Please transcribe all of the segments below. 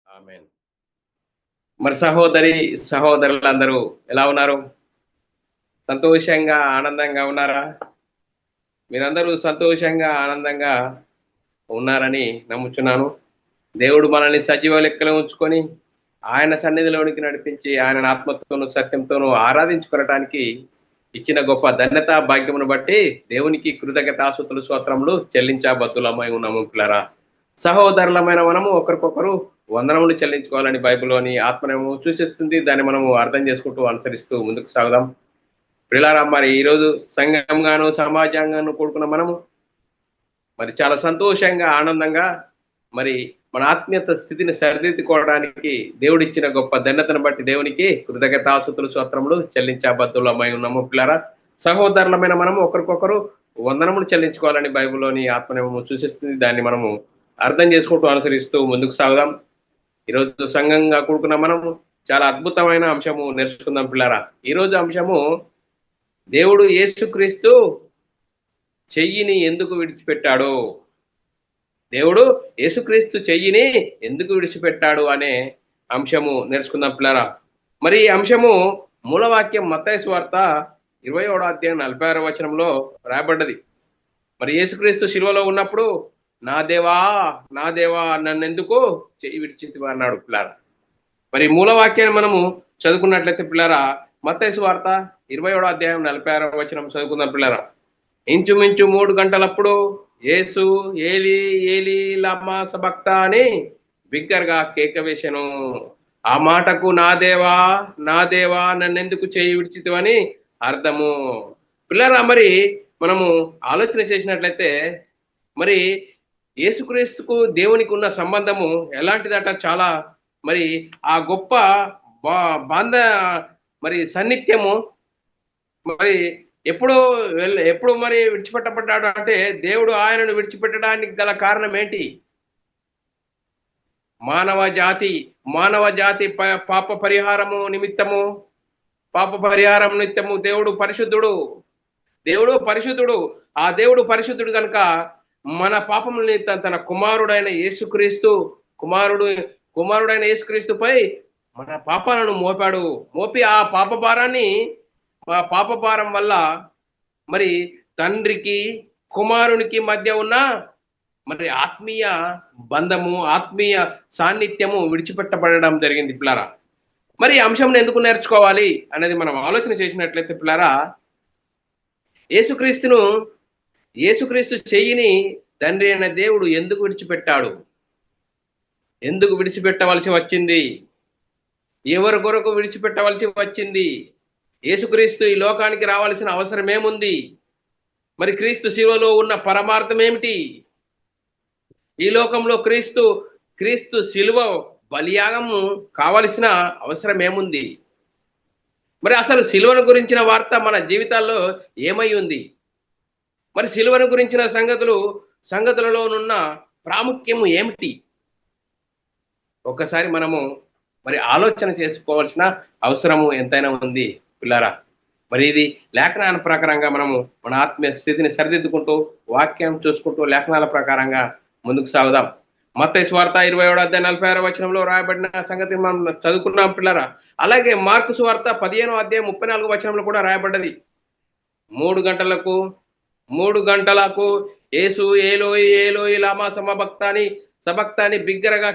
ఆమేన్. మరి సహోదరి, సహోదరులందరూ ఎలా ఉన్నారు? సంతోషంగా, ఆనందంగా ఉన్నారా? మీరందరూ సంతోషంగా, ఆనందంగా ఉన్నారని నమ్ముచున్నాను. దేవుడు మనల్ని సజీవ లెక్కలో ఉంచుకొని, ఆయన సన్నిధిలోనికి నడిపించి, ఆయనను ఆత్మతోనూ, సత్యంతోనూ ఆరాధించుకొనటానికి ఇచ్చిన గొప్ప ధన్యత, భాగ్యమును బట్టి దేవునికి కృతజ్ఞతాస్తుతులు, స్తోత్రములు చెల్లించబద్దులమై ఉన్నాము పిల్లరా. సహోదరులమైన మనము ఒకరికొకరు వందనములు చెల్లించుకోవాలని బైబిల్‌లోని ఆత్మనేమో సూచిస్తుంది. దాన్ని మనము అర్థం చేసుకుంటూ, అనుసరిస్తూ ముందుకు సాగుదాం. ప్రియులారా, మరి ఈరోజు సంఘంగాను, సమాజంగాను కూడుకున్న మనము మరి చాలా సంతోషంగా, ఆనందంగా మరి మన ఆత్మీయత స్థితిని సరిదిద్దుకోవడానికి దేవుడిచ్చిన గొప్ప ధన్యతను బట్టి దేవునికి కృతజ్ఞతాస్తుతులు, స్తోత్రములు చెల్లించబద్దులమై ఉన్నాము పిల్లరా. సహోదరులమైన మనము ఒకరికొకరు వందనములు చెల్లించుకోవాలని బైబిల్‌లోని ఆత్మనేమో సూచిస్తుంది. దాన్ని మనము అర్థం చేసుకుంటూ, అనుసరిస్తూ ముందుకు సాగుదాం. ఈరోజు సంఘంగా కూడుకున్న మనము చాలా అద్భుతమైన అంశము నేర్చుకుందాం పిల్లరా. ఈరోజు అంశము దేవుడు యేసుక్రీస్తు చెయ్యిని ఎందుకు విడిచిపెట్టాడు? దేవుడు యేసుక్రీస్తు చెయ్యిని ఎందుకు విడిచిపెట్టాడు అనే అంశము నేర్చుకుందాం పిల్లరా. మరి ఈ అంశము మూలవాక్యం మత్తయి సువార్త 21వ అధ్యాయం 46వ వచనంలో రాయబడ్డది. మరి యేసుక్రీస్తు శిలువలో ఉన్నప్పుడు నా దేవా, నా దేవా నన్నెందుకు చెయ్యి విడిచితివి అన్నాడు పిల్లారా. మరి మూలవాక్యాన్ని మనము చదువుకున్నట్లయితే పిల్లారా, మత్తయి సువార్త 21వ అధ్యాయం 46వ వచనం చదువుకుందాం పిల్లారా. ఇంచుమించు 3 గంటలప్పుడు యేసు ఏలి ఏలి లమ్మా సబక్తాని బిగ్గరగా కేక వేసెను. ఆ మాటకు నా దేవా, నా దేవా నన్నెందుకు చేయి విడిచితివని అర్థము. పిల్లరా, మరి మనము ఆలోచన చేసినట్లయితే మరి యేసుక్రీస్తుకు దేవునికి ఉన్న సంబంధము ఎలాంటిదట? చాలా మరి ఆ గొప్ప బాంధ మరి సన్నిత్యము మరి ఎప్పుడు మరి విడిచిపెట్టబడ్డాడు అంటే, దేవుడు ఆయనను విడిచిపెట్టడానికి గల కారణం ఏంటి? మానవ జాతి పాప పరిహారం నిమిత్తము దేవుడు పరిశుద్ధుడు. ఆ దేవుడు పరిశుద్ధుడు కనుక మన పాపముల్ని తన కుమారుడైన యేసుక్రీస్తుపై మన పాపాలను మోపి ఆ పాప భారం వల్ల మరి తండ్రికి కుమారునికి మధ్య ఉన్న మరి ఆత్మీయ బంధము, ఆత్మీయ సాన్నిధ్యము విడిచిపెట్టబడడం జరిగింది పిల్లారా. మరి ఈ అంశంను ఎందుకు నేర్చుకోవాలి అనేది మనం ఆలోచన చేసినట్లయితే పిల్లారా, యేసుక్రీస్తు చెయ్యిని తండ్రి అయిన దేవుడు ఎందుకు విడిచిపెట్టాడు? ఎందుకు విడిచిపెట్టవలసి వచ్చింది? ఎవరి కొరకు విడిచిపెట్టవలసి వచ్చింది? యేసుక్రీస్తు ఈ లోకానికి రావాల్సిన అవసరం ఏముంది? మరి క్రీస్తు శిలువలో ఉన్న పరమార్థం ఏమిటి? ఈ లోకంలో క్రీస్తు శిలువ బలియాగము కావలసిన అవసరం ఏముంది? మరి అసలు శిలువను గురించిన వార్త మన జీవితాల్లో ఏమై ఉంది? మరి శిలువను గురించిన సంగతులలోనున్న ప్రాముఖ్యము ఏమిటి? ఒక్కసారి మనము మరి ఆలోచన చేసుకోవాల్సిన అవసరము ఎంతైనా ఉంది పిల్లారా. మరి ఇది లేఖనాల ప్రకారంగా మనము మన ఆత్మీయ స్థితిని సరిదిద్దుకుంటూ, వాక్యం చూసుకుంటూ లేఖనాల ప్రకారంగా ముందుకు సాగుదాం. మత్తయి సువార్త 21వ అధ్యాయం 46వ వచనంలో రాయబడిన సంగతి మనం చదువుకున్నాం పిల్లరా. అలాగే మార్కు సువార్త 15వ అధ్యాయం 34వ వచనంలో కూడా రాయబడ్డది. 3 గంటలకు యేసు ఏలోయి ఏలోయి లామా సబక్తాని బిగ్గరగా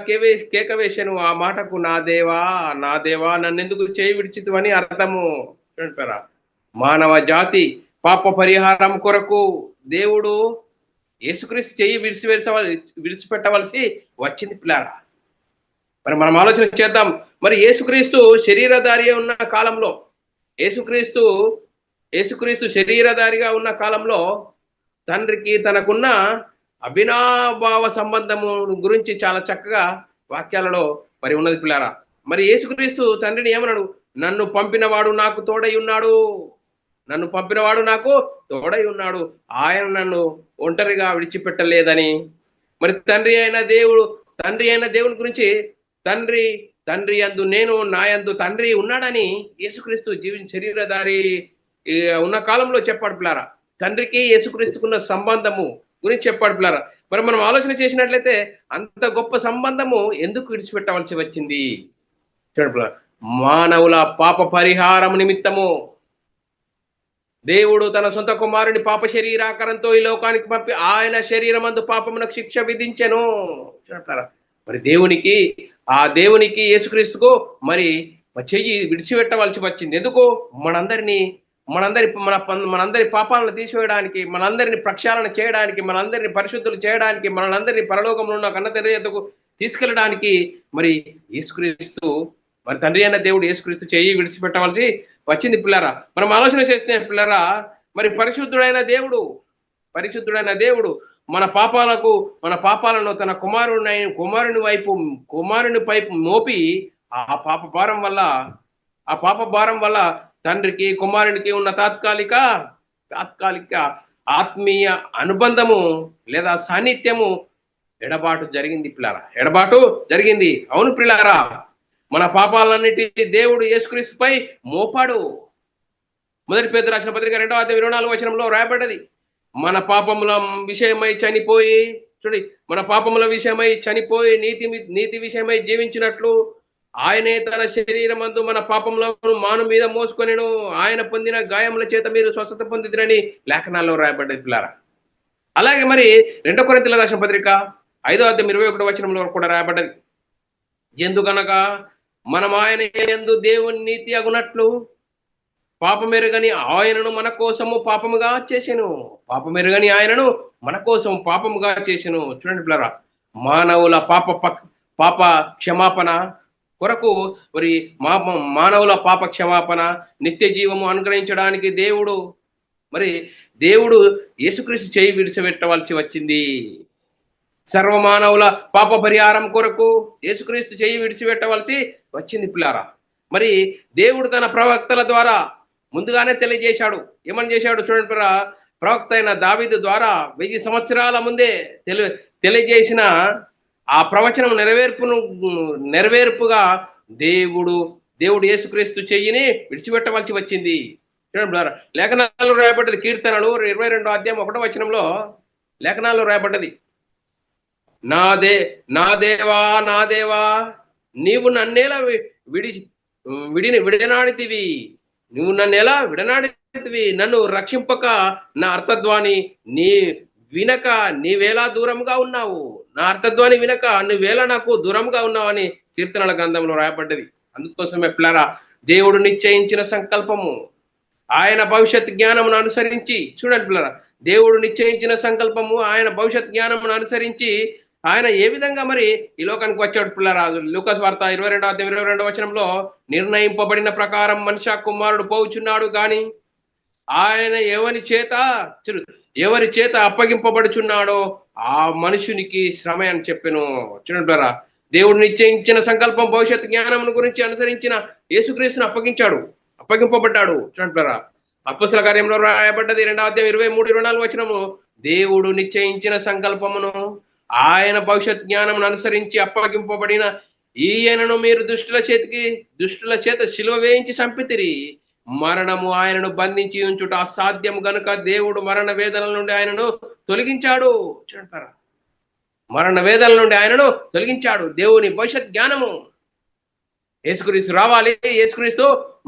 కేక వేసెను. ఆ మాటకు నా దేవా, నా దేవా నన్నెందుకు చేయి విడిచితివని అర్థము. మానవ జాతి పాప పరిహారం కొరకు దేవుడు యేసుక్రీస్తు చెయ్యి విడిచిపెట్టవలసి వచ్చింది పిల్లారా. మరి మనం ఆలోచన చేద్దాం. మరి యేసుక్రీస్తు శరీరధారిగా ఉన్న కాలంలో, యేసుక్రీస్తు శరీరధారిగా ఉన్న కాలంలో తండ్రికి తనకున్న అభినాభావ సంబంధము గురించి చాలా చక్కగా వాక్యాలలో మరి ఉన్నది పిల్లారా. మరి యేసుక్రీస్తు తండ్రిని ఏమన్నాడు? నన్ను పంపినవాడు నాకు తోడై ఉన్నాడు, ఆయన నన్ను ఒంటరిగా విడిచిపెట్టలేదని. మరి తండ్రి అయిన దేవుని గురించి తండ్రి యందు నేను, నా యందు తండ్రి ఉన్నాడని యేసుక్రీస్తు శరీరధారి ఉన్న కాలంలో చెప్పాడు పిల్లారా. తండ్రికి యేసుక్రీస్తుకున్న సంబంధము గురించి చెప్పాడు పిల్లారా. మరి మనం ఆలోచన చేసినట్లయితే అంత గొప్ప సంబంధము ఎందుకు విడిచిపెట్టవలసి వచ్చింది? చూడండి, మానవుల పాప పరిహారం నిమిత్తము దేవుడు తన సొంత కుమారుని పాప శరీరాకారంతో ఈ లోకానికి పంపి ఆయన శరీరమందు పాపమునకు శిక్ష విధించెను. చూడంటారా, మరి దేవునికి యేసుక్రీస్తుకు మరి చెయ్యి విడిచిపెట్టవలసి వచ్చింది. ఎందుకు? మనందరి పాపాలను తీసివేయడానికి, మనందరిని ప్రక్షాళన చేయడానికి, మనందరిని పరిశుద్ధులు చేయడానికి, మనందరిని పరలోకంలో ఉన్న కన్న తండ్రి యొద్దకు తీసుకెళ్ళడానికి మరి యేసుక్రీస్తు, మరి తండ్రి అయిన దేవుడు యేసుక్రీస్తు చెయ్యి విడిచిపెట్టవలసి వచ్చింది పిల్లరా. మనం ఆలోచన చేస్తే పిల్లరా, మరి పరిశుద్ధుడైన దేవుడు మన పాపాలను తన కుమారుని వైపు మోపి ఆ పాప భారం వల్ల తండ్రికి కుమారునికి ఉన్న తాత్కాలిక ఆత్మీయ అనుబంధము లేదా సాన్నిధ్యము ఎడబాటు జరిగింది. అవును పిల్లారా, మన పాపాలన్నిటి దేవుడు యేసుక్రీస్తుపై మోపాడు. మొదటి పేతురు రాసిన పత్రిక 2వ అధ్యాయం 24వ వచనంలో రాయబడ్డది, మన పాపముల విషయమై చనిపోయి నీతి విషయమై జీవించినట్లు ఆయనే తన శరీరమందు మన పాపములను మాను మీద మోసుకొనెను, ఆయన పొందిన గాయముల చేత మీరు స్వస్థత పొందిదిరని లేఖనాల్లో రాయబడ్డది పిల్లారా. అలాగే మరి 2 కొరింథీయుల రాసిన పత్రిక 5వ అధ్యాయం 21వ వచనంలో కూడా రాయబడ్డది, ఎందుకనగా మనం ఆయన యందు దేవుని నీతి అగునట్లు పాపమెరుగని ఆయనను మన కోసము పాపముగా చేసెను. చూడండి పిల్లరా, మానవుల పాప క్షమాపణ కొరకు మరి మానవుల పాప క్షమాపణ నిత్య జీవము అనుగ్రహించడానికి దేవుడు యేసుక్రీస్తు చేయి విడిచిపెట్టవలసి వచ్చింది. సర్వమానవుల పాప పరిహారం కొరకు యేసుక్రీస్తు చేయి విడిచిపెట్టవలసి వచ్చింది పిల్లారా. మరి దేవుడు తన ప్రవక్తల ద్వారా ముందుగానే తెలియజేశాడు. ఏమని చేశాడు? చూడండి పిల్లరా, ప్రవక్త అయిన దావీదు ద్వారా 1000 సంవత్సరాల ముందే తెలియజేసిన ఆ ప్రవచనం నెరవేర్పుగా దేవుడు యేసుక్రీస్తు చెయ్యిని విడిచిపెట్టవలసి వచ్చింది. చూడండి పిల్లారా, లేఖనాల్లో రాయబడ్డది, కీర్తనలు 22వ అధ్యాయం 1వ వచనంలో లేఖనాల్లో రాయబడ్డది, నా దేవా నీవు నన్నేలా విడనాడితివి, నన్ను రక్షింపక నా అర్థధ్వాని వినక నీవేలా దూరంగా ఉన్నావు, నువ్వేలా నాకు దూరంగా ఉన్నావు అని కీర్తనల గ్రంథంలో రాయబడ్డది. అందుకోసమే పిల్లరా, దేవుడు నిశ్చయించిన సంకల్పము ఆయన భవిష్యత్ జ్ఞానమును అనుసరించి, చూడండి పిల్లరా, దేవుడు నిశ్చయించిన సంకల్పము ఆయన భవిష్యత్ జ్ఞానమును అనుసరించి ఆయన ఏ విధంగా మరి ఈ లోకానికి వచ్చాడు పిల్లరా. లూకాసు వార్త 22వ అధ్యాయం 22వ వచనంలో, నిర్ణయింపబడిన ప్రకారం మనుష్య కుమారుడు పోవుచున్నాడు గాని ఆయన ఎవరి చేత అప్పగింపబడుచున్నాడో ఆ మనుషునికి శ్రమ అని చెప్పెను. చూడండి పిల్లరా, దేవుడు నిశ్చయించిన సంకల్పం భవిష్యత్ జ్ఞానమును గురించి అనుసరించిన యేసుక్రీస్తును అప్పగింపబడ్డాడు. చూడండి పిల్లరా, అపొస్తలుల కార్యంలో రాయబడ్డది 2వ అధ్యాయం 23-24 వచనము, దేవుడు నిశ్చయించిన సంకల్పమును ఆయన భవిష్యత్ జ్ఞానమును అనుసరించి అప్పగింపబడిన ఈయనను మీరు దుష్టుల చేత శిలువ వేయించి చంపితిరి, మరణము ఆయనను బంధించి ఉంచుట అసాధ్యము గనుక దేవుడు మరణ వేదనల నుండి ఆయనను తొలగించాడు. చూడంటారా, మరణ వేదనల నుండి ఆయనను తొలగించాడు. దేవుని భవిష్యత్ జ్ఞానము యేసుక్రీస్తు రావాలి.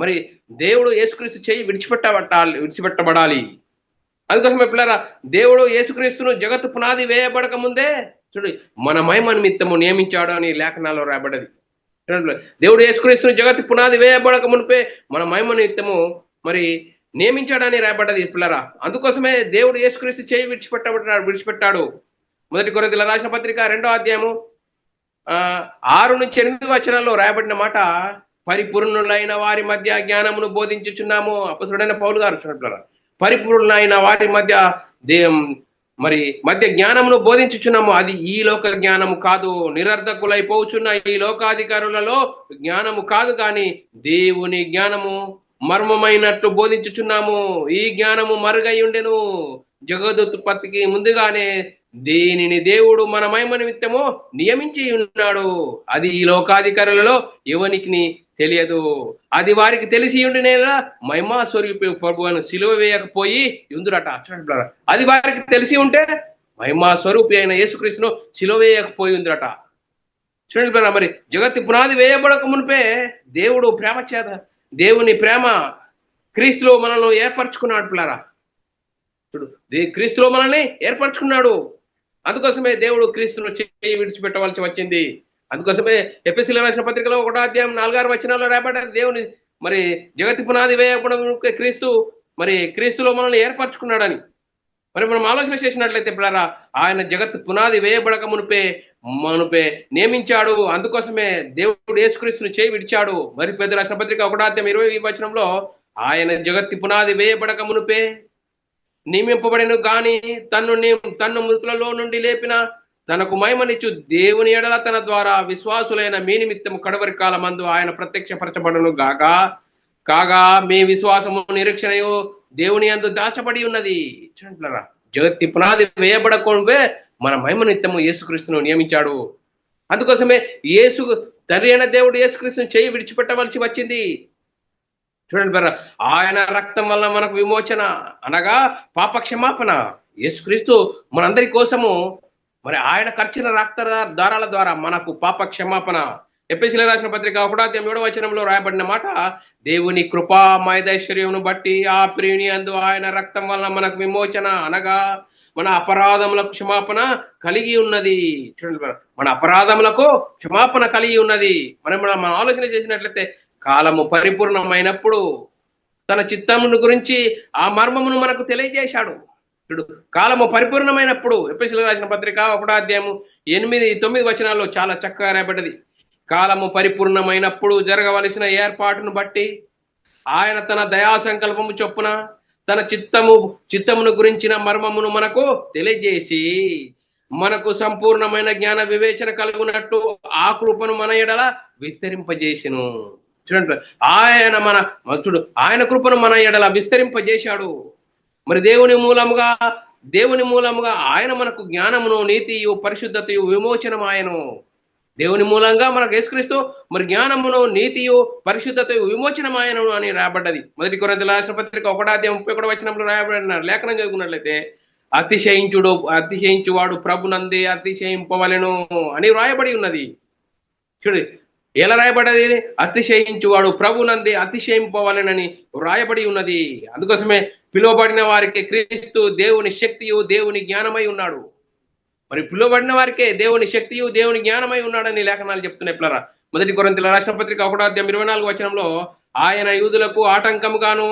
మరి దేవుడు యేసుక్రీస్తు చేయి విడిచిపెట్టబడాలి. అందుకోసమే పిల్లరా, దేవుడు యేసుక్రీస్తును జగత్తు పునాది వేయబడక ముందే చూడు మన మహిమ నిమిత్తము నియమించాడు అని లేఖనాల్లో రాయబడ్డది. దేవుడు యేసుక్రీస్తును జగత్తు పునాది వేయబడక మునిపే మన మహిమ నిమిత్తము మరి నియమించాడని రాయబడ్డది పిల్లరా. అందుకోసమే దేవుడు యేసుక్రీస్తు చేయి విడిచిపెట్టాడు. మొదటి కొరింథీయుల రాసిన పత్రిక 2వ అధ్యాయము 6-8 వచనాల్లో రాయబడిన మాట, పరిపూర్ణులైన వారి మధ్య జ్ఞానమును బోధించుచున్నాము. అపొస్తలుడైన పౌలు గారు చూడండి, పరిపూర్ణులైన వారి మధ్య జ్ఞానమును బోధించుచున్నాము. అది ఈ లోక జ్ఞానము కాదు, నిరర్ధకులైపోచున్న ఈ లోకాధికారులలో జ్ఞానము కాదు, కానీ దేవుని జ్ఞానము మర్మమైనట్టు బోధించుచున్నాము. ఈ జ్ఞానము మరుగై ఉండెను, జగదుత్పత్తికి ముందుగానే దీనిని దేవుడు మన మహిమ నిమిత్తము నియమించి ఉన్నాడు. అది ఈ లోకాధికారులలో ఎవనికి తెలియదు. అది వారికి తెలిసి ఉండినేలా మహిమా స్వరూపి ప్రభువును సిలువ వేయకపోయి ఉందురట. అది వారికి తెలిసి ఉంటే మహిమా స్వరూపి అయిన యేసుక్రీస్తును సిలువ వేయకపోయి ఉందట. చూడండి మరి జగత్తు పునాది వేయబడక మునిపే దేవుడు ప్రేమ చేత, దేవుని ప్రేమ క్రీస్తులో మనల్ని ఏర్పరచుకున్నాడు పిల్లరా. చూడు, క్రీస్తులో మనల్ని ఏర్పరచుకున్నాడు. అందుకోసమే దేవుడు క్రీస్తును చేయి విడిచిపెట్టవలసి వచ్చింది. అందుకోసమే ఎఫెసీయులకు రాసిన పత్రికలో 1వ అధ్యాయం 4-6 వచనాల్లో రాయబడ్డారు, దేవుని మరి జగతి పునాది వేయబడ క్రీస్తు మరి క్రీస్తులో మనల్ని ఏర్పరచుకున్నాడని. మరి మనం ఆలోచన చేసినట్లయితే పిల్లరా, ఆయన జగత్ పునాది వేయబడక మునుపే నియమించాడు. అందుకోసమే దేవుడు యేసుక్రీస్తును చేయి విడిచాడు. మరి పెద్ద రాసిన పత్రిక 1వ అధ్యాయం 20వ వచనంలో ఆయన జగత్తి పునాది వేయబడక మునుపే నియమింపబడిన గాని తన్ను మృతులలో నుండి లేపిన తనకు మహిమనిచ్చు దేవుని ఎడల తన ద్వారా విశ్వాసులైన మీ నిమిత్తము కడవరి కాలమందు ఆయన ప్రత్యక్షపరచబడును కాగా మీ విశ్వాసము నిరీక్షణయు దేవుని యందు దాచబడి ఉన్నది. చూడండి, జగత్తి పునాది వేయబడకుండే మన మహిమ నిమిత్తము యేసుక్రీస్తును నియమించాడు. అందుకోసమే తండ్రి అయిన దేవుడు యేసుక్రీస్తును చేయి విడిచిపెట్టవలసి వచ్చింది. చూడండి బ్రదర్, ఆయన రక్తం వల్ల మనకు విమోచన అనగా పాప క్షమాపణ. యేసుక్రీస్తు మనందరి కోసము మరి ఆయన ఖర్చిన రక్త దారాల ద్వారా మనకు పాప క్షమాపణ. ఎఫెసీయులకు రాసిన పత్రిక 1వ అధ్యాయం 7వ వచనంలో రాయబడిన మాట, దేవుని కృపా మహదైశ్వర్యమును బట్టి ఆ ప్రియుని యందు ఆయన రక్తం వల్ల మనకు విమోచన అనగా మన అపరాధములకు క్షమాపణ కలిగి ఉన్నది. చూడండి, మన అపరాధములకు క్షమాపణ కలిగి ఉన్నది. మనం ఆలోచన చేసినట్లయితే కాలము పరిపూర్ణమైనప్పుడు తన చిత్తమును గురించి ఆ మర్మమును మనకు తెలియజేశాడు. కాలము పరిపూర్ణమైనప్పుడు ఎఫెసీయులకు రాసిన పత్రిక 1వ అధ్యాయం 8-9 వచనాల్లో చాలా చక్కగా రాయబడ్డది. కాలము పరిపూర్ణమైనప్పుడు జరగవలసిన ఏర్పాటును బట్టి ఆయన తన దయా సంకల్పము చొప్పున తన చిత్తమును గురించిన మర్మమును మనకు తెలియజేసి మనకు సంపూర్ణమైన జ్ఞాన వివేచన కలుగునట్టు ఆ కృపను మన ఎడల విస్తరింపజేసెను. చూడండి, ఆయన కృపను మన ఎడల విస్తరింపజేశాడు. మరి దేవుని మూలముగా ఆయన మనకు జ్ఞానమును, నీతియు, పరిశుద్ధతయు, విమోచనమాయను. దేవుని మూలంగా మనకు యేసుక్రీస్తు మరి జ్ఞానమును, నీతియు, పరిశుద్ధతయు, విమోచనమాయను అని రాయబడ్డది. 1 కొరింథీయులకు రాసిన పత్రిక 1వ అధ్యాయం 31వ వచనంలో రాయబడిన లేఖనం చదువుకున్నట్లయితే అతిశయించువాడు ప్రభునందే అతిశయింపవలెను అని రాయబడి ఉన్నది. చూడు, ఎలా రాయబడ్డది? అతిశయించువాడు ప్రభునందే అతిశయింపవలెనని రాయబడి ఉన్నది. అందుకోసమే పిలువబడిన వారికి క్రీస్తు దేవుని శక్తియు దేవుని జ్ఞానమై ఉన్నాడు. మరి పిలువబడిన వారికే దేవుని శక్తియు దేవుని జ్ఞానమై ఉన్నాడని లేఖనాలు చెప్తున్నాయి పిల్లరా. 1 కొరింథీయులకు రాసిన పత్రిక 1వ అధ్యాయం 24వ వచనంలో ఆయన యూదులకు ఆటంకముగాను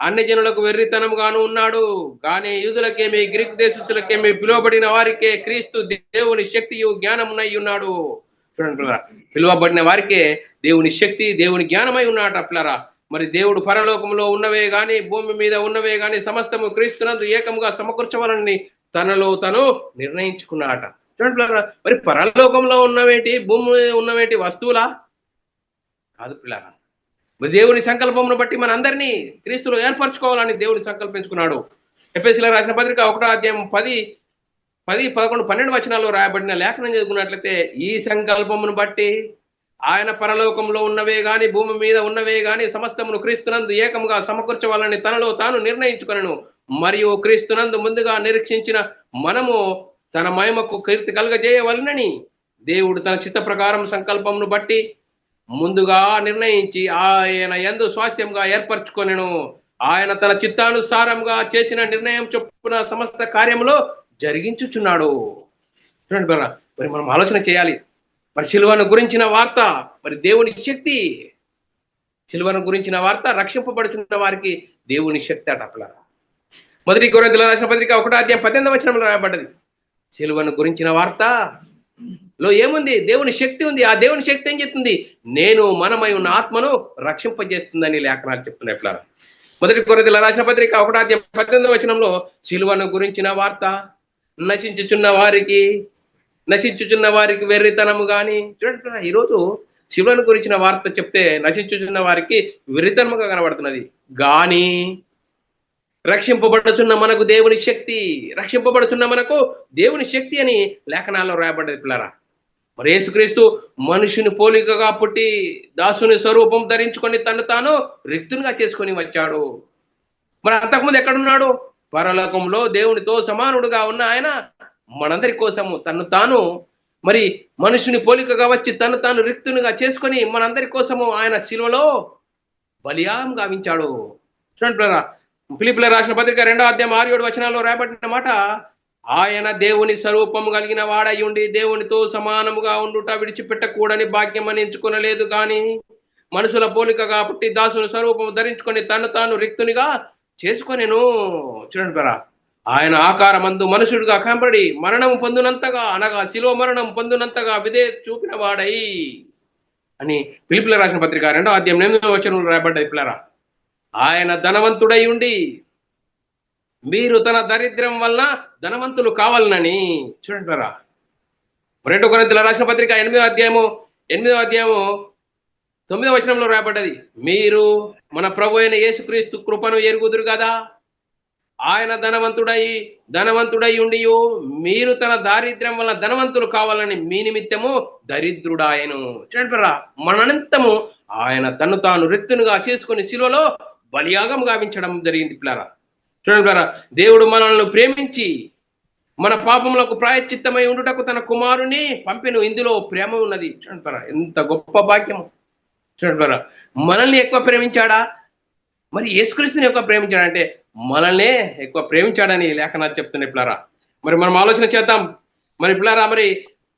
అన్ని జనులకు వెర్రితనముగాను ఉన్నాడు, కానీ యూదులకేమి గ్రీకు దేశస్తులకేమి పిలువబడిన వారికే క్రీస్తు దేవుని శక్తియు జ్ఞానమునై ఉన్నాడు. చూడండి పిల్లరా, పిలువబడిన వారికే దేవుని శక్తి దేవుని జ్ఞానమై ఉన్నాడు పిల్లరా. మరి దేవుడు పరలోకంలో ఉన్నవే గాని భూమి మీద ఉన్నవే గాని సమస్తము క్రీస్తునందు ఏకముగా సమకూర్చవాలని తనలో తను నిర్ణయించుకున్నాట. చూడండి పిల్లరా, మరి పరలోకంలో ఉన్నవేటి భూమి మీద ఉన్నవేటి వస్తువులా కాదు పిల్లరా. దేవుని సంకల్పమును బట్టి మన అందరినీ క్రీస్తులో ఏర్పరచుకోవాలని దేవుని సంకల్పించుకున్నాడు. ఎఫెసీయులకు రాసిన పత్రిక 1వ అధ్యాయం 10, 11, 12 వచనాల్లో రాయబడిన లేఖనం చదువుకున్నట్లయితే ఈ సంకల్పమును బట్టి ఆయన పరలోకంలో ఉన్నవే గాని భూమి మీద ఉన్నవే గాని సమస్తమును క్రీస్తునందు ఏకముగా సమకూర్చవాలని తనలో తాను నిర్ణయించుకొనెను. మరియు క్రీస్తునందు ముందుగా నిరీక్షించిన మనము తన మహిమకు కీర్తి కలుగజేయవలనని దేవుడు తన చిత్త ప్రకారం సంకల్పమును బట్టి ముందుగా నిర్ణయించి ఆయన యందు స్వాస్థ్యంగా ఏర్పరచుకొనెను. ఆయన తన చిత్తానుసారంగా చేసిన నిర్ణయం చొప్పున సమస్త కార్యములో జరిగించుచున్నాడు. చూడండి బ్రదర్, మరి మనం ఆలోచన చేయాలి. మరి సిలువను గురించిన వార్త మరి దేవుని శక్తి. సిలువను గురించిన వార్త రక్షింపబడుచున్న వారికి దేవుని శక్తి అట పిల్లరా. 1 కొరింథీయులకు రాసిన పత్రిక 1వ అధ్యాయం 18వ వచనంలో రాయబడ్డది. సిలువను గురించిన వార్తలో ఏముంది? దేవుని శక్తి ఉంది. ఆ దేవుని శక్తి ఏం చెప్తుంది? నేను మనమై ఉన్న ఆత్మను రక్షింపజేస్తుందని లేఖనాలు చెప్తున్నాయి పిల్లరా. 1 కొరింథీయులకు రాసిన పత్రిక 1వ అధ్యాయం 18వ వచనంలో సిలువను గురించిన వార్త నశించుచున్న వారికి వెర్రితనము గాని. చూడండి, ఈరోజు శిలువను గురించిన వార్త చెప్తే నశించుచున్న వారికి వెర్రితనముగా కనబడుతున్నది. గాని రక్షింపబడుచున్న మనకు దేవుని శక్తి, రక్షింపబడుచున్న మనకు దేవుని శక్తి అని లేఖనాల్లో రాయబడ్డది పిల్లరా. మరి యేసుక్రీస్తు మనుషుని పోలికగా పుట్టి దాసుని స్వరూపం ధరించుకొని తను తాను రిక్తునిగా చేసుకొని వచ్చాడు. మరి అంతకుముందు ఎక్కడున్నాడు? పరలోకంలో దేవునితో సమానుడుగా ఉన్న ఆయన మనందరి కోసము తను తాను మరి మనుషుని పోలికగా వచ్చి తను తాను రిక్తునిగా చేసుకొని మనందరి కోసము ఆయన శిలువలో బలియాగం గావించాడు. చూడండి ప్రియులారా, ఫిలిప్పీయులకు రాసిన పత్రిక 2వ అధ్యాయం 6-7 వచనాల్లో రాయబడిన మాట, ఆయన దేవుని స్వరూపము కలిగిన వాడై ఉండి దేవునితో సమానముగా ఉండుట విడిచిపెట్టకూడని భాగ్యం అని ఎంచుకొనలేదు గాని మనుషుల పోలికగా పుట్టి దాసుని స్వరూపము ధరించుకొని తను తాను రిక్తునిగా చేసుకొనెను. చూడండి ప్రియులారా, ఆయన ఆకారమందు మనుషుడిగా కనబడి మరణము పొందినంతగా అనగా శిలువ మరణం పొందినంతగా విధేయత చూపిన వాడై అని ఫిలిప్పీయులకు రాసిన పత్రిక 2వ అధ్యాయం 8వ వచనంలో రాయబడ్డాయి. ప్రియులారా, ఆయన ధనవంతుడై ఉండి మీరు తన దరిద్రం వల్ల ధనవంతులు కావాలనని. చూడండి ప్రియులారా, 2 కొరింథీయులకు రాసిన పత్రిక 8వ అధ్యాయము 9వ వచనంలో రాయబడ్డది, మీరు మన ప్రభు అయిన యేసుక్రీస్తు కృపను ఎరుగుదురు కదా, ఆయన ధనవంతుడై ఉండి మీరు తన దారిద్ర్యం వల్ల ధనవంతులు కావాలని మీ నిమిత్తము దరిద్రుడాయను. చూడండి ప్రియులారా, మనంతము ఆయన తను తాను రిక్తునిగా చేసుకుని శిలువలో బలియాగం గావించడం జరిగింది. ప్రియులారా, చూడండి ప్రియులారా, దేవుడు మనల్ని ప్రేమించి మన పాపములకు ప్రాయశ్చిత్తమై ఉండుటకు తన కుమారుని పంపెను. ఇందులో ప్రేమ ఉన్నది. చూడండి ప్రియులారా, ఎంత గొప్ప భాగ్యము. చూడండి ప్రియులారా, మనల్ని ఎక్కువ ప్రేమించాడా? మరి యేసుక్రీస్తుని ఎక్కువ ప్రేమించాడంటే మనల్నే ఎక్కువ ప్రేమించాడని లేఖనాలు చెప్తున్నాయి. ప్రియులారా, మరి మనం ఆలోచన చేద్దాం. మరి ప్రియులారా, మరి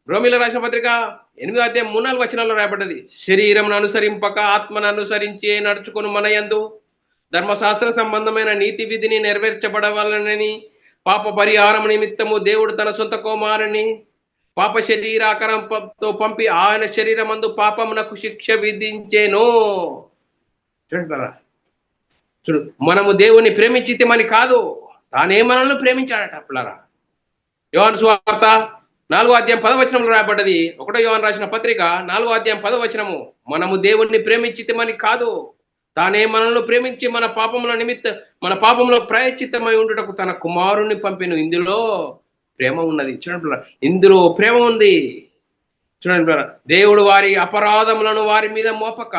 రోమీయులకు రాసిన పత్రిక 8వ అధ్యాయం 3-4 వచనాల్లో రాయబడ్డది, శరీరమును అనుసరింపక ఆత్మను అనుసరించి నడుచుకొని మన యందు ధర్మశాస్త్ర సంబంధమైన నీతి విధిని నెరవేర్చబడవాలని పాప పరిహారం నిమిత్తము దేవుడు తన సొంత కుమారుని పాప శరీరాకారంతో పంపి ఆయన శరీరమందు పాపమునకు శిక్ష విధించేను. చూడండి, చూడు, మనము దేవుని ప్రేమించితేమని కాదు, తానే మనల్ని ప్రేమించాడట. ప్రియులారా, యోహాను సువార్త 4వ అధ్యాయం 10వ వచనంలో రాయబడ్డది. 1వ యోహాను రాసిన పత్రిక 4వ అధ్యాయం 10వ వచనము, మనము దేవుణ్ణి ప్రేమించితేమని కాదు, తానే మనల్ని ప్రేమించి మన పాపముల ప్రాయశ్చిత్తమై ఉండుటకు తన కుమారుణ్ణి పంపెను. ఇందులో ప్రేమ ఉన్నది. చూడండి, ఇందులో ప్రేమ ఉంది. చూడండి, దేవుడు వారి అపరాధములను వారి మీద మోపక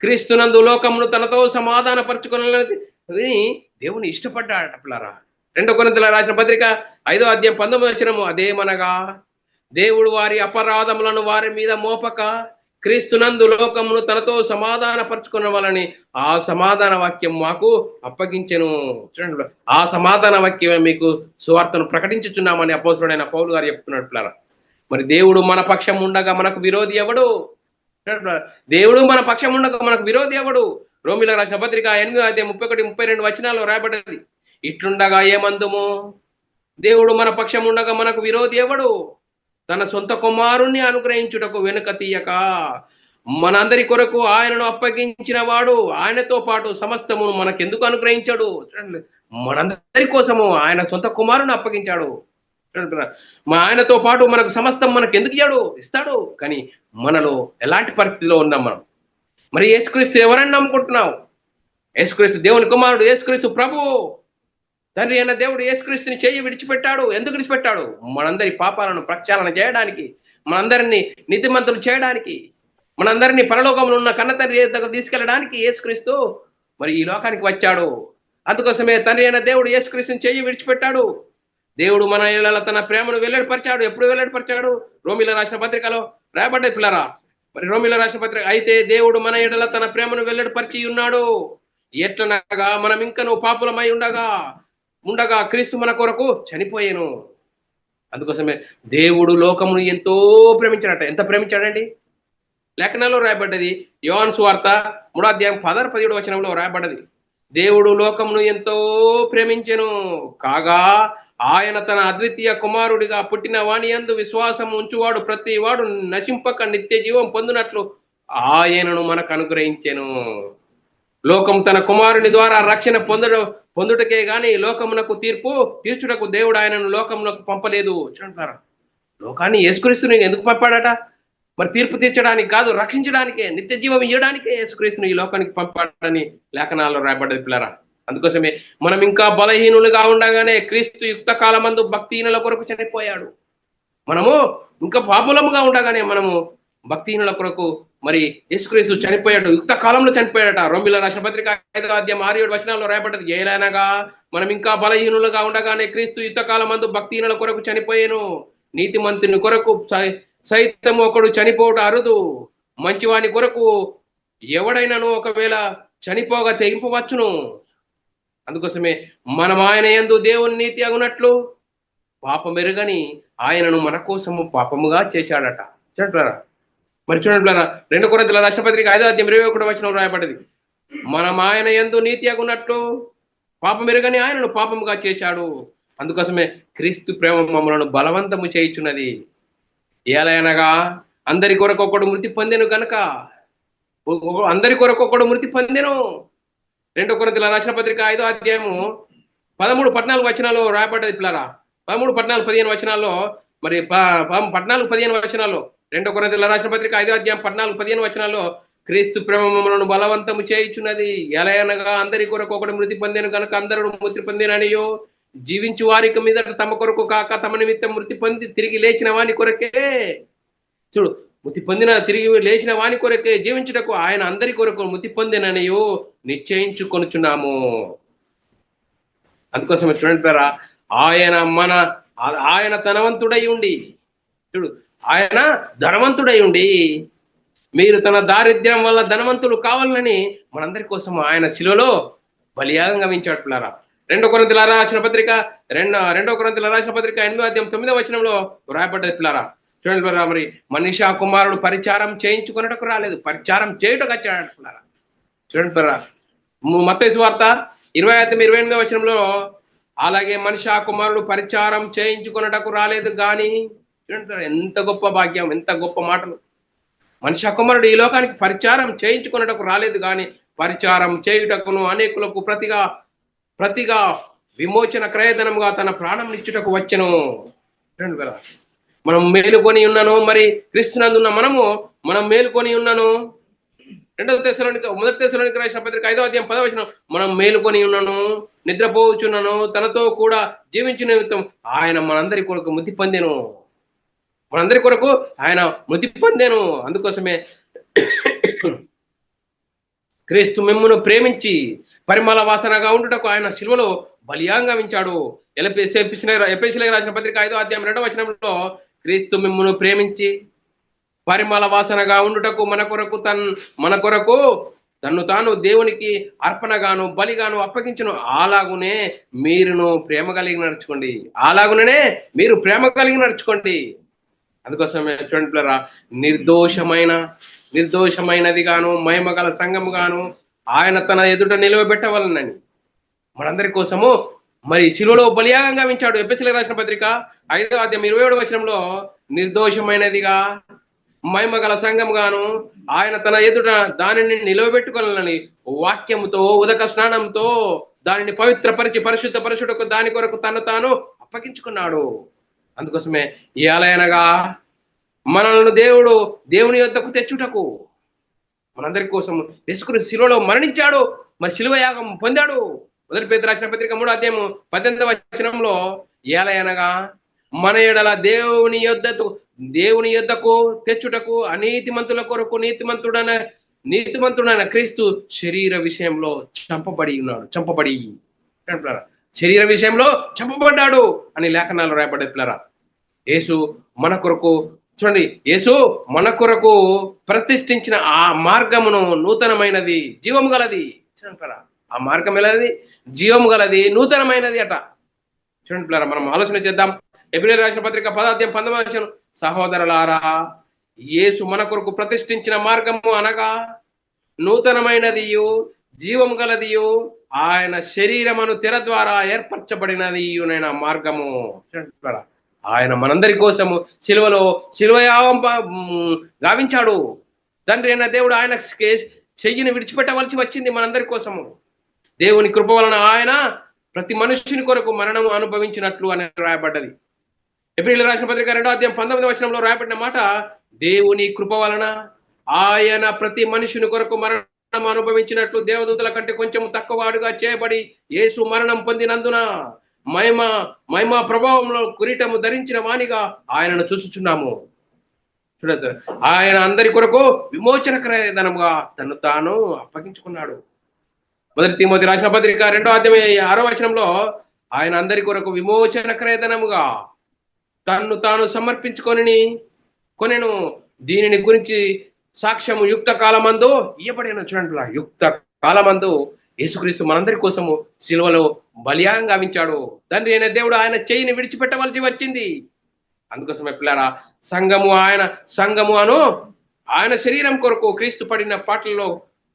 క్రీస్తునందు లోకమును తనతో సమాధాన పరుచుకున్నది దేవుని ఇష్టపడ్డాడట. ప్రియులారా, 2 కొరింథీయులకు రాసిన పత్రిక 5వ అధ్యాయం 19వ వచనము, అదేమనగా దేవుడు వారి అపరాధములను వారి మీద మోపక క్రీస్తునందు లోకమును తనతో సమాధాన పరుచుకున్న వాళ్ళని ఆ సమాధాన వాక్యం మాకు అప్పగించెను. చూడండి, ఆ సమాధాన వాక్యమే మీకు సువార్తను ప్రకటించుచున్నామని అపోస్తలుడైన పౌలు గారు చెప్తున్నాడు. ప్రియులారా, మరి దేవుడు మన పక్షం ఉండగా మనకు విరోధి ఎవడు? దేవుడు మన పక్షం ఉండగా మనకు విరోధి ఎవడు? రోమీయులకు రాసిన పత్రిక 8వ అధ్యాయం 31-32 వచనాల్లో రాయబడ్డది, ఇట్లుండగా ఏమందుము, దేవుడు మన పక్షం ఉండగా మనకు విరోధి ఎవడు? తన సొంత కుమారుణ్ణి అనుగ్రహించుటకు వెనుక తీయక మనందరి కొరకు ఆయనను అప్పగించిన వాడు ఆయనతో పాటు సమస్తమును మనకెందుకు అనుగ్రహించాడు? చూడండి, మనందరి కోసము ఆయన సొంత కుమారుని అప్పగించాడు. ఆయనతో పాటు మనకు సమస్తం మనకు ఎందుకు ఇస్తాడు? కానీ మనలో ఎలాంటి పరిస్థితిలో ఉన్నాం మనం? మరి యేసుక్రీస్తు ఎవరని నమ్ముకుంటున్నావు? యేసుక్రీస్తు దేవుని కుమారుడు, యేసుక్రీస్తు ప్రభువు. తండ్రి అయిన దేవుడు యేసుక్రీస్తుని చేయి విడిచిపెట్టాడు. ఎందుకు విడిచిపెట్టాడు? మనందరి పాపాలను ప్రక్షాళన చేయడానికి, మనందరినీ నీతిమంతులు చేయడానికి, మనందరినీ పరలోకంలో ఉన్న కన్న తండ్రి దగ్గర తీసుకెళ్ళడానికి యేసుక్రీస్తు మరి ఈ లోకానికి వచ్చాడు. అందుకోసమే తండ్రి అయిన దేవుడు యేసుక్రీస్తుని చేయి విడిచిపెట్టాడు. దేవుడు మన ఇళ్ళ తన ప్రేమను వెల్లడిపరిచాడు. ఎప్పుడు వెల్లడిపరిచాడు? రోమీయులకు రాసిన పత్రికలో రాయబడ్డది. పిల్లరా, మరి రోమీయులకు రాసిన పత్రిక, అయితే దేవుడు మన ఇళ్ళ తన ప్రేమను వెల్లడిపరిచి ఉన్నాడు. ఎట్లనగా మనం ఇంకను పాపులమై ఉండగా క్రీస్తు మన కొరకు చనిపోయాను. అందుకోసమే దేవుడు లోకమును ఎంతో ప్రేమించాడట. ఎంత ప్రేమించాడండి? లేఖనాల్లో రాయబడ్డది. యోహాను సువార్త 3వ అధ్యాయం 16-17 వచనంలో రాయబడ్డది, దేవుడు లోకమును ఎంతో ప్రేమించెను కాగా ఆయన తన అద్వితీయ కుమారుడిగా పుట్టిన వాని యందు విశ్వాసం ఉంచువాడు ప్రతి వాడు నశింపక నిత్య జీవం పొందినట్లు ఆయనను మనకు అనుగ్రహించెను. లోకం తన కుమారుని ద్వారా రక్షణ పొందుటకే గాని లోకమునకు తీర్పు తీర్చుటకు దేవుడు ఆయనను లోకమునకు పంపలేదు. చూడంటారా, లోకాన్ని యేసుక్రీస్తుని ఎందుకు పంపాడట? మరి తీర్పు తీర్చడానికి కాదు, రక్షించడానికే, నిత్య జీవం ఇవ్వడానికే యేసుక్రీస్తుని ఈ లోకానికి పంపాడని లేఖనాల్లో రాయబడ్డది. పిల్లరా, అందుకోసమే మనం ఇంకా బలహీనులుగా ఉండగానే క్రీస్తు యుక్త కాలమందు భక్తిహీనుల కొరకు చనిపోయాడు. మనము ఇంకా పాపులముగా ఉండగానే మనము భక్తిహీనుల కొరకు మరి యేసుక్రీస్తు చనిపోయాడు, యుక్త కాలంలో చనిపోయాడట. రోమిల రాసిన పత్రిక 5వ అధ్యాయం 6-7 వచనాల్లో రాయబడ్డది. ఏలైనగా మనం ఇంకా బలహీనులుగా ఉండగానే క్రీస్తు యుక్త కాలమందు భక్తిహీనుల కొరకు చనిపోయాను. నీతిమంతుని కొరకు సైతం ఒకడు చనిపోవట అరుదు. మంచివాని కొరకు ఎవడైనాను ఒకవేళ చనిపోగా తెగింపవచ్చును. అందుకోసమే మనం ఆయన యందు దేవుని నీతి అగునట్లు పాపమెరుగని ఆయనను మన కోసము పాపముగా చేశాడట. చూడండి మరి చూడండి 2 కొరింథీయుల రాసిన పత్రిక 5వ అధ్యాయం 21వ వచనం రాయబడ్డది. మనం ఆయన యందు నీతి అగునట్లు పాపమెరుగని ఆయనను పాపముగా చేశాడు. అందుకోసమే క్రీస్తు ప్రేమ మమ్మలను బలవంతము చేయుచున్నది. ఏలైనగా అందరి కొరకు ఒకడు మృతి పొందెను గనక, అందరి కొరకు ఒకడు మృతి పొందెను. 2 కొరింథీయుల రాసిన పత్రిక 5వ అధ్యాయము 13-14 వచనాల్లో రాయబడ్డది పిల్లరా. 13-14-15 వచనాల్లో మరి 14-15 వచనాల్లో 2 కొరింథీయుల రాసిన పత్రిక 5వ అధ్యాయం 14-15 వచనాల్లో క్రీస్తు ప్రేమ మమ్మలను బలవంతము చేయుచున్నది. ఎలయనగా అందరి కొరకు ఒకడు మృతి పొందెను కనుక అందరూ మృతి పొందిననియో, జీవించు వారికి మీద తమ కొరకు కాక తమ నిమిత్తం మృతి పొంది తిరిగి లేచిన వాని కొరకే, చూడు, మృతి పొందిన తిరిగి లేచిన వాని కొరకే జీవించుటకు ఆయన అందరి కొరకు మృతి పొందిననియో నిశ్చయించుకొనుచున్నాము. అందుకోసం చూడండి పేరా, ఆయన ధనవంతుడై ఉండి, చూడు, ఆయన ధనవంతుడై ఉండి మీరు తన దారిద్ర్యం వల్ల ధనవంతులు కావాలని మనందరి కోసం ఆయన శిలువలో బలియాగం గవించాడు పిల్లారా. 2 కొరింథీయుల రాసిన పత్రిక 2 కొరింథీయుల రాసిన పత్రిక 8వ అధ్యాయం 9వ వచనంలో రాయబడ్డది పిల్లారా. చూడండి పిల్లారా, మరి మనిషి కుమారుడు పరిచారం చేయించుకున్నటకు రాలేదు, పరిచారం చేయుటకు వచ్చాడు పిల్లారా. చూడండి పిల్లారా, మత్తయి సువార్త 20-28వ వచనంలో అలాగే మనిషి కుమారుడు పరిచారం చేయించుకున్నటకు రాలేదు గాని, చూడండి ఎంత గొప్ప భాగ్యం, ఎంత గొప్ప మాటలు. మనిషి కుమారుడు ఈ లోకానికి పరిచారం చేయించుకున్నటకు రాలేదు కానీ పరిచారం చేయుటకును అనేకులకు ప్రతిగా విమోచన క్రయధనముగా తన ప్రాణం ఇచ్చుటకు వచ్చెను. మనం మేలుకొని ఉన్నాను, మరి క్రీస్తునందున్న మనం మేలుకొని ఉన్నాను. 1 తెస్సలోనికీయులకు రాసిన పత్రిక 5వ అధ్యాయం 10వ వచనం, మనం మేలుకొని ఉన్నాను, నిద్రపోవచ్చున్నాను, తనతో కూడా జీవించిన నిమిత్తం ఆయన మనందరి కొరకు మృతి పొందెను. మనందరి కొరకు ఆయన మృతి పొందెను. అందుకోసమే క్రీస్తు మిమ్మును ప్రేమించి పరిమళ వాసనగా ఉండుటకు ఆయన శిలువలో బలియాగంగా ఉంచాడు. ఎఫెసీయులకు రాసిన పత్రిక 5వ అధ్యాయం 2వ వచనంలో క్రీస్తు మిమ్మును ప్రేమించి పరిమళ వాసనగా ఉండుటకు మన కొరకు తన్ను తాను దేవునికి అర్పణగాను బలిగాను అప్పగించును. అలాగునే మీరును ప్రేమ కలిగి నడుచుకోండి. అలాగునే మీరు ప్రేమ కలిగి నడుచుకోండి. అందుకోసమే చూడండి పిల్లరా, నిర్దోషమైనది గాను మహిమ గల సంఘము గాను ఆయన తన ఎదుట నిలవబెట్టవలనని మనందరి కోసము మరి శిలువలో బలియాగంగా ఉంచాడు. ఎఫెసీయులకు రాసిన పత్రిక 5వ అధ్యాయం 27వ వచనంలో నిర్దోషమైనదిగా మహిమ గల సంఘము గాను ఆయన తన ఎదుట దానిని నిలవబెట్టుకోవాలని వాక్యముతో ఉదక స్నానంతో దానిని పవిత్రపరిచి పరిశుద్ధపరచుటకు దాని కొరకు తను తాను అప్పగించుకున్నాడు. అందుకోసమే ఏలైనగా మనల్ని దేవుని యొద్దకు తెచ్చుటకు మనందరి కోసం యేసుక్రీస్తు శిలువలో మరణించాడు, మరి శిలువ యాగం పొందాడు. 1 పేతురు రాసిన పత్రిక 3వ అధ్యాయం 18వ వచనంలో ఏలైనగా మన ఎడల దేవుని యొద్దకు తెచ్చుటకు అనీతిమంతుల కొరకు నీతిమంతుడైన క్రీస్తు శరీర విషయంలో శరీర విషయంలో చంపబడ్డాడు అని లేఖనాలు రాయబడ్డ పిల్లరా. యేసు మన కొరకు, చూడండి, యేసు మన కొరకు ప్రతిష్ఠించిన ఆ మార్గమును నూతనమైనది, జీవము గలది. చూడండి పిల్లరా, ఆ మార్గం ఎలాది? జీవము గలది, నూతనమైనది అట. చూడండి పిల్లరా, మనం ఆలోచన చేద్దాం. ఎబ్రేయులకు రాసిన పత్రిక 10వ అధ్యాయం 19వ వచనం, సహోదరులారా, యేసు మన కొరకు ప్రతిష్ఠించిన మార్గము అనగా నూతనమైనదియు జీవము గలదియు ఆయన శరీరమును తెర ద్వారా ఏర్పరచబడినది మార్గము. ఆయన మనందరి కోసము శిలువ యాగం గావించాడు. తండ్రి అయిన దేవుడు ఆయన చెయ్యిని విడిచిపెట్టవలసి వచ్చింది మనందరి కోసము. దేవుని కృప వలన ఆయన ప్రతి మనుష్యుని కొరకు మరణం అనుభవించినట్లు అని రాయబడ్డది. ఎబ్రేయులకు రాసిన పత్రిక 2వ అధ్యాయం 19వ వచనంలో రాయబడిన మాట, దేవుని కృప వలన ఆయన ప్రతి మనుషుని కొరకు మరణం అనుభవించినట్లు దేవదూతల కంటే కొంచెం తక్కువవాడుగా చేయబడి యేసు మరణం పొందినందున మహిమ ప్రభావంలో కిరీటము ధరించిన వానిగా ఆయనను చూచుచున్నాము. చూడదు, ఆయన అందరి కొరకు విమోచన క్రయధనముగా తను తాను అప్పగించుకున్నాడు. మొదటి తిమోతి రాసిన పత్రిక 2వ అధ్యాయం 6వ వచనంలో ఆయన అందరి కొరకు విమోచన క్రయధనముగా తన్ను తాను కొనెను. దీనిని గురించి సాక్ష్యము యుక్త కాలమందు ఇయ్యబడిన. చూడండి, యుక్త కాలమందు యేసుక్రీస్తు మనందరి కోసము సిలువలో బలియాగం గావించాడు. తండ్రి అయిన దేవుడు ఆయన చేయిని విడిచిపెట్టవలసి వచ్చింది. అందుకోసమే పిల్లారా, సంఘము ఆయన శరీరం కొరకు క్రీస్తు పడిన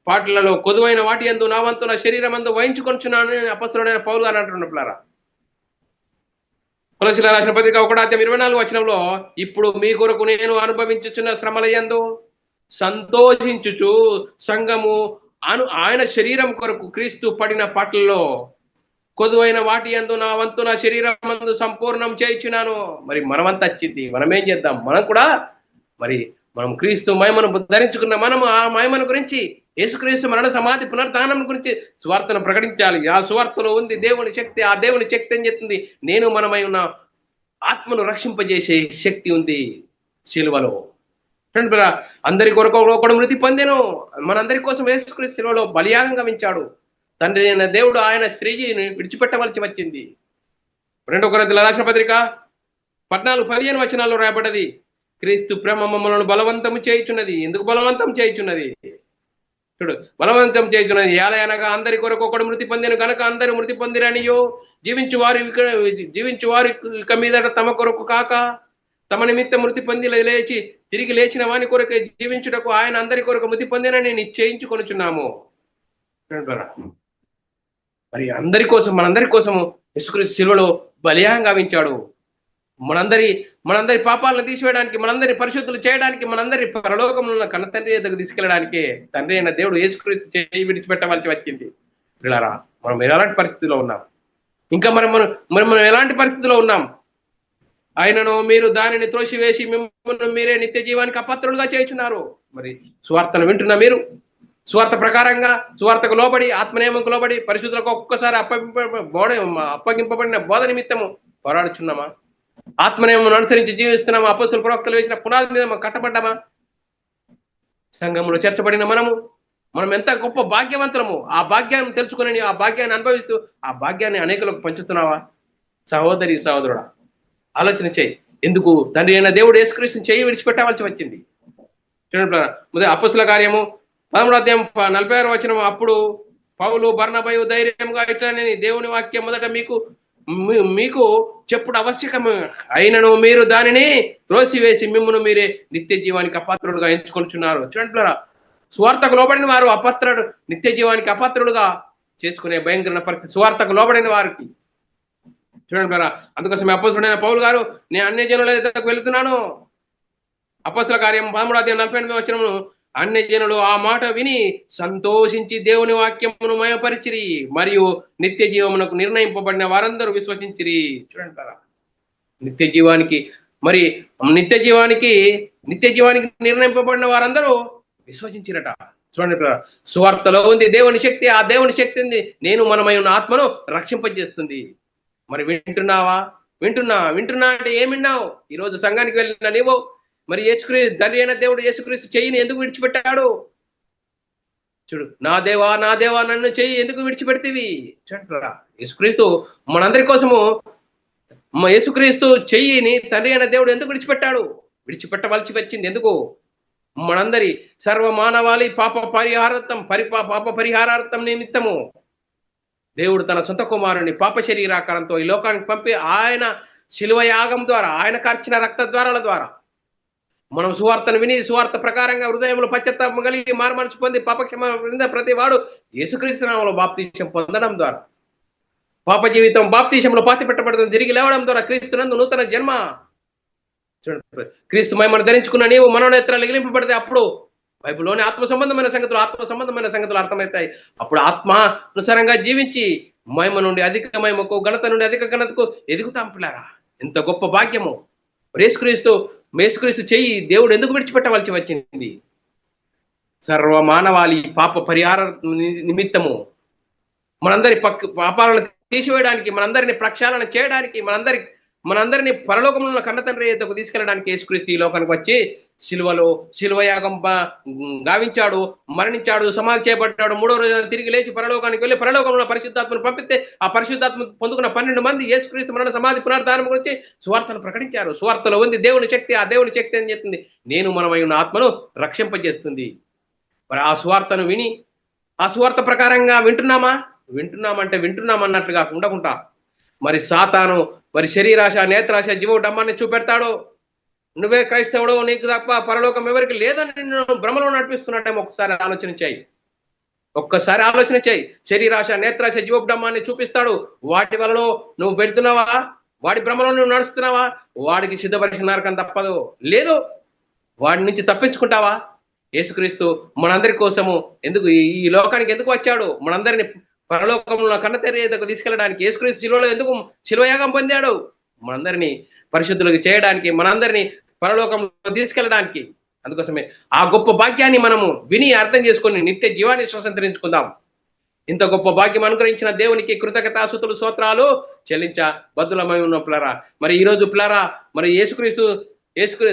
పాటలలో కొదువైన వాటి యందు నా వంతు నా శరీరం అందు వహించుకొనిచున్నాను అపొస్తలుడైన పౌలు గారు అంటున్న పిల్లారా. కొలస్సీయులకు రాసిన పత్రిక 1వ అధ్యాయం 24వ వచనంలో, ఇప్పుడు మీ కొరకు నేను అనుభవించుచున్న శ్రమల యందు సంతోషించుచు సంఘము ఆయన శరీరం కొరకు క్రీస్తు పడిన పాటల్లో కొదువైన వాటి యందు నా వంతు నా శరీరం అందు సంపూర్ణం చేయించున్నాను. మరి మనమంతా వచ్చింది, మనం ఏం చేద్దాం? మనం క్రీస్తు మహిమను ధరించుకున్న మనము ఆ మహిమను గురించి, యేసుక్రీస్తు మరణ సమాధి పునరుద్ధానం గురించి సువార్తను ప్రకటించాలి. ఆ సువార్తలో ఉంది దేవుని శక్తి. ఆ దేవుని శక్తి ఏం చెప్తుంది? నేను మనమై ఉన్న ఆత్మను రక్షింపజేసే శక్తి ఉంది శిలువలో. అందరి కొరకు ఒకడు మృతి పొందెను. మనందరి కోసం యేసుక్రీస్తు శిలువలో బలియాగం గావించాడు. తండ్రి అయిన దేవుడు ఆయన స్త్రీని విడిచిపెట్టవలసి వచ్చింది. 2 కొరింథీయులకు రాసిన పత్రిక 14-15 వచనాల్లో రాయబడ్డది, క్రీస్తు ప్రేమ మమ్మలను బలవంతము చేయుచున్నది. ఎందుకు బలవంతం చేయుచున్నది? చూడు, బలవంతం చేయుచున్నది ఏలయనగా అందరి కొరకు ఒకడు మృతి పొందెను గనక అందరూ మృతి పొందిరనియో, జీవించు వారు ఇక మీదట తమ కొరకు కాక తమ నిమిత్తం మృతి పొంది తిరిగి లేచిన వాని కొరకు జీవించుటకు ఆయన అందరి కొరకు మృతి పొందినని నిశ్చయించుకొనుచున్నాము. మరి మనందరి కోసము యేసుక్రీస్తు శిలువలో బలియాగం గావించాడు. మనందరి పాపాలను తీసివేయడానికి, మనందరి పరిశుద్ధులు చేయడానికి, మనందరి పరలోకంలో ఉన్న కన్న తండ్రి దగ్గర తీసుకెళ్ళడానికి తండ్రి అయిన దేవుడు యేసుక్రీస్తు చేయి విడిచిపెట్టవలసి వచ్చింది. పిల్లరా, మనం ఎలాంటి పరిస్థితిలో ఉన్నాం? ఇంకా మనం ఎలాంటి పరిస్థితిలో ఉన్నాం? ఆయనను మీరు దానిని త్రోసివేసి మిమ్మల్ని మీరే నిత్య జీవానికి అపాత్రులుగా చేయుచున్నారు. మరి సువార్తను వింటున్న మీరు సువార్త ప్రకారంగా, సువార్తకు లోబడి, ఆత్మనియమంకు లోబడి, పరిశుద్ధులకు ఒక్కొక్కసారి అప్పగింపబడిన బోధ నిమిత్తము పోరాడుచున్నామా? ఆత్మనియమం అనుసరించి జీవిస్తున్నామా? అపొస్తలులు ప్రవక్తలు వేసిన పునాది మీద కట్టబడ్డామా? సంఘంలో చేర్చబడిన మనం ఎంత గొప్ప భాగ్యవంతులము. ఆ భాగ్యాన్ని తెలుసుకుని, ఆ భాగ్యాన్ని అనుభవిస్తూ, ఆ భాగ్యాన్ని అనేకులకు పంచుతున్నావా? సహోదరి సహోదరుడా, ఆలోచన చేయి. ఎందుకు తండ్రి అయిన దేవుడు యేసుక్రీస్తుని చేయి విడిచిపెట్టవలసి వచ్చింది? చూడండి, అపొస్తలుల కార్యము 13వ అధ్యాయం 46వ వచనం, అప్పుడు పౌలు బర్నబాయు ధైర్యంగా ఇట్లనని, దేవుని వాక్యం మొదట మీకు చెప్పుడు ఆవశ్యకము అయినను మీరు దానిని త్రోసివేసి మిమ్మును మీరే నిత్య జీవానికి అపాత్రుడుగా ఎంచుకొనిచున్నారు. చూడండి, సువార్తకు లోబడిన వారు నిత్య జీవానికి అపాత్రుడుగా చేసుకునే భయంకరమైన పరిస్థితి సువార్తకు లోబడిన వారికి. చూడండి, అందుకోసం అపొస్తలుడైన పౌలు గారు, నేను అన్యజనుల దగ్గరకు వెళుతున్నాను. అపొస్తలుల కార్యం 13వ అధ్యాయం 48వ వచనము, అన్యజనులు ఆ మాట విని సంతోషించి దేవుని వాక్యమును మయపరిచిరి, మరియు నిత్య జీవమునకు నిర్ణయింపబడిన వారందరూ విశ్వసించిరి. చూడండి, నిత్య జీవానికి నిర్ణయింపబడిన వారందరూ విశ్వసించిరట. చూడండి, సువార్తలో ఉంది దేవుని శక్తి. ఆ దేవుని శక్తి ఉంది నేను మనమై ఉన్న ఆత్మను రక్షింపజేస్తుంది. మరి వింటున్నావా? వింటున్నా అంటే ఏం విన్నావు? ఈరోజు సంఘానికి వెళ్ళిన నీవు మరి తండ్రి అయిన దేవుడు యేసుక్రీస్తు చెయ్యిని ఎందుకు విడిచిపెట్టాడు? చూడు, నా దేవా నన్ను చెయ్యి ఎందుకు విడిచిపెడితేవి? చూడండి, యేసుక్రీస్తు మనందరి కోసము యేసుక్రీస్తు చెయ్యిని తండ్రి అయిన దేవుడు ఎందుకు విడిచిపెట్టవలసి వచ్చింది? ఎందుకు? మనందరి సర్వమానవాళి పాప పరిహారార్థం నిమిత్తము దేవుడు తన సొంత కుమారుని పాప శరీరాకారంతో ఈ లోకానికి పంపి ఆయన శిలువ యాగం ద్వారా, ఆయన కార్చిన రక్త ద్వారాల ద్వారా మనం సువార్తను విని సువార్త ప్రకారంగా హృదయంలో పశ్చాత్తాపం కలిగి మారుమనసు పొంది పాపక్షమ ప్రతి వాడు యేసుక్రీస్తు నామములో బాప్తిసం పొందడం ద్వారా పాప జీవితం బాప్తిసంలో పాతి పెట్టబడుతుంది. తిరిగి లేవడం ద్వారా క్రీస్తునందు నూతన జన్మ. చూడండి, క్రీస్తు మహిమను ధరించుకున్న నీవు మనోనేత్రాలు ఎగిలింపబడితే అప్పుడు బైబిల్లోని ఆత్మ సంబంధమైన సంగతులు అర్థమవుతాయి. అప్పుడు ఆత్మానుసారంగా జీవించి మహిమ నుండి అధిక మహిమకు, ఘనత నుండి అధిక ఘనతకు ఎదుగుతాం. పిల్లారా, ఎంత గొప్ప భాగ్యము! యేసుక్రీస్తు చెయ్యి దేవుడు ఎందుకు విడిచిపెట్టవలసి వచ్చింది? సర్వమానవాళి పాప పరిహార నిమిత్తము, మనందరి పాపాలను తీసివేయడానికి, మనందరిని ప్రక్షాళన చేయడానికి, మనందరిని పరలోకంలో కన్న తండ్రి యొద్దకు తీసుకెళ్ళడానికి యేసుక్రీస్తు ఈ లోకానికి వచ్చి శిలువలో శిలువయాగం గావించాడు, మరణించాడు, సమాధి చేయబడ్డాడు. మూడో రోజున తిరిగి లేచి పరలోకానికి వెళ్ళి పరలోకంలో పరిశుద్ధాత్మను పంపిస్తే ఆ పరిశుద్ధాత్మ పొందుకున్న 12 మంది యేసుక్రీస్తు మరణ సమాధి పునరుద్ధానం గురించి సువార్తను ప్రకటించారు. సువార్తలో ఉంది దేవుని శక్తి. ఆ దేవుని శక్తి అని చెప్తుంది నేను మనమై ఉన్న ఆత్మను రక్షింపజేస్తుంది. మరి ఆ సువార్తను విని ఆ సువార్త ప్రకారంగా వింటున్నామంటే వింటున్నామన్నట్లుగా ఉండకుండా మరి సాతాను మరి శరీరాశ, నేత్రాశ, జీవ డమ్మాన్ని చూపెడతాడు. నువ్వే క్రైస్తవుడు, నీకు తప్ప పరలోకం ఎవరికి లేదని నిన్ను భ్రమలో నడిపిస్తున్నట్టేమో ఒక్కసారి ఆలోచన చేయి. శరీరాశ, నేత్రాశ, జీవోపడమ్మాన్ని చూపిస్తాడు. వాటి వల్ల నువ్వు పెడుతున్నావా? వాడి భ్రమలో నువ్వు నడుస్తున్నావా? వాడికి సిద్ధపరిచిన నరకం తప్పదు. లేదు, వాడి నుంచి తప్పించుకుంటావా? యేసుక్రీస్తు మనందరి కోసము ఎందుకు ఈ లోకానికి ఎందుకు వచ్చాడు? మనందరిని పరలోకంలో కన్నతెరేదకు తీసుకెళ్ళడానికి. యేసుక్రీస్తు శిలువలో ఎందుకు శిలువయాగం పొందాడు? మనందరినీ పరిశుద్ధులకు చేయడానికి, మనందరినీ పరలోకంలో తీసుకెళ్ళడానికి. అందుకోసమే ఆ గొప్ప భాగ్యాన్ని మనము విని అర్థం చేసుకొని నిత్య జీవాన్ని స్వతంత్రించుకుందాం. ఇంత గొప్ప భాగ్యం అనుగ్రహించిన దేవునికి కృతజ్ఞతాస్తుతులు, స్తోత్రాలు చెల్లించ బద్దులమై ఉన్న పిల్లరా. మరి ఈ రోజు పిల్లరా, మరి యేసుక్రీస్తు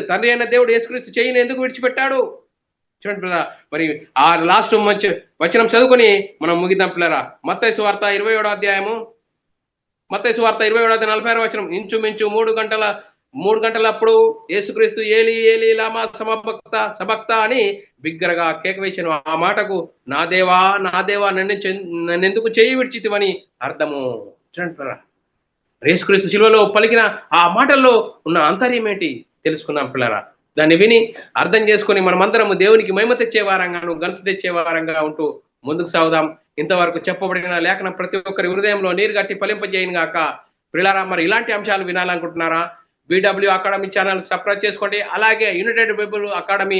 తండ్రి అయిన దేవుడు యేసుక్రీస్తు చేయని ఎందుకు విడిచిపెట్టాడు? చూడండి పిల్లరా, మరి ఆ లాస్ట్ మంచి వచనం చదువుకొని మనం ముగిద్దాం పిల్లరా. మత్తయి సువార్త 27వ అధ్యాయము, మత్తయి సువార్త 27వ అధ్యాయం 46వ వచనం. ఇంచుమించు 3 గంటలప్పుడు యేసుక్రీస్తు ఏలి ఏలి లామా సబక్త అని బిగ్గరగా కేక వేసిన. ఆ మాటకు నా దేవా నన్నెందుకు చేయి విడిచితివని అర్థము. చూడండి, యేసుక్రీస్తు శిలువలో పలికిన ఆ మాటల్లో ఉన్న ఆంతర్యం ఏంటి తెలుసుకున్నాం పిల్లరా. దాన్ని విని అర్థం చేసుకొని మనమందరము దేవునికి మహిమ తెచ్చేవారంగాను, ఘనత తెచ్చేవారంగా ఉంటూ ముందుకు సాగుదాం. ఇంతవరకు చెప్పబడిన లేఖనం ప్రతి ఒక్కరి హృదయంలో నీరు గట్టి ఫలింపజేయను గాక. పిల్లరా, మరి ఇలాంటి అంశాలు వినాలనుకుంటున్నారా? BW అకాడమీ ఛానల్ సబ్స్క్రైబ్ చేసుకోండి. అలాగే యునైటెడ్ బైబిల్ అకాడమీ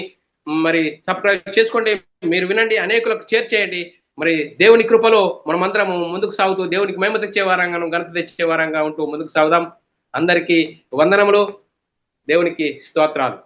మరి సబ్స్క్రైబ్ చేసుకోండి. మీరు వినండి, అనేకులకు షేర్ చేయండి. మరి దేవుని కృపలో మనమందరము ముందుకు సాగుతూ దేవునికి మహిమ తెచ్చేవారంగాను, ఘనత తెచ్చేవారంగా ఉంటూ ముందుకు సాగుదాం. అందరికీ వందనములు, దేవునికి స్తోత్రాలు.